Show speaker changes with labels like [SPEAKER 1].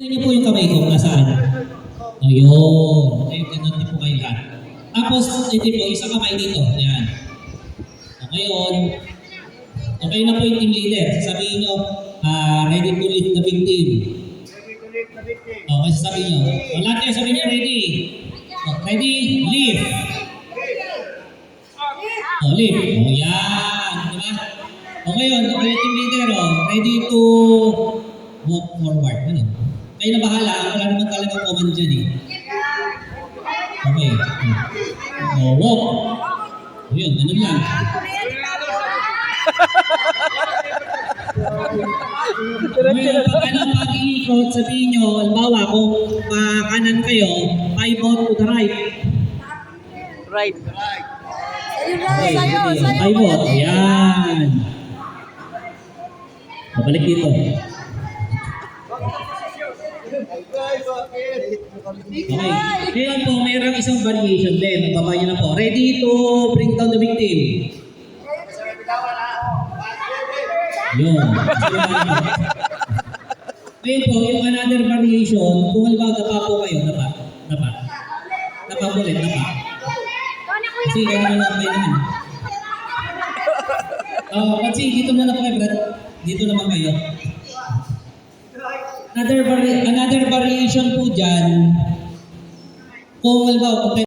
[SPEAKER 1] Tingnan niyo po yung kamay ko, nasaan? Ayun. Ayun, ganun din po kayo lahat. Tapos, ito po, isang kamay dito. Ayan. O ngayon, okay na po yung team leader. Sasabihin nyo, ready to lift the big team. O, kasi sabihin nyo. O, lahat kayo sabihin nyo, ready. O, ready, lift. O, lift. O, yan. Diba? O, ngayon, okay yung team leader, o, ready to walk forward. Ano? Kayo na bahala. Wala naman talaga command dyan eh. Okay. O, walk. O, yun, ganun lang. Ngayon, pag pag-iikot, sabihin nyo, halimbawa, kung kanan kayo, pivot to the right.
[SPEAKER 2] Right.
[SPEAKER 1] Okay, pivot. Ayan. Pabalik dito. Okay. Ngayon po, mayroong isang variation din. Baba nyo na po. Ready to bring down the victim. Yun. Ngayon po, yung another variation, kung halimbawa napa po kayo, napa ulit, napa. Kasi kaya naman na kayo naman. Kasi dito muna po kayo, Brad. Dito naman kayo. Another variation po dyan, kung halimbawa,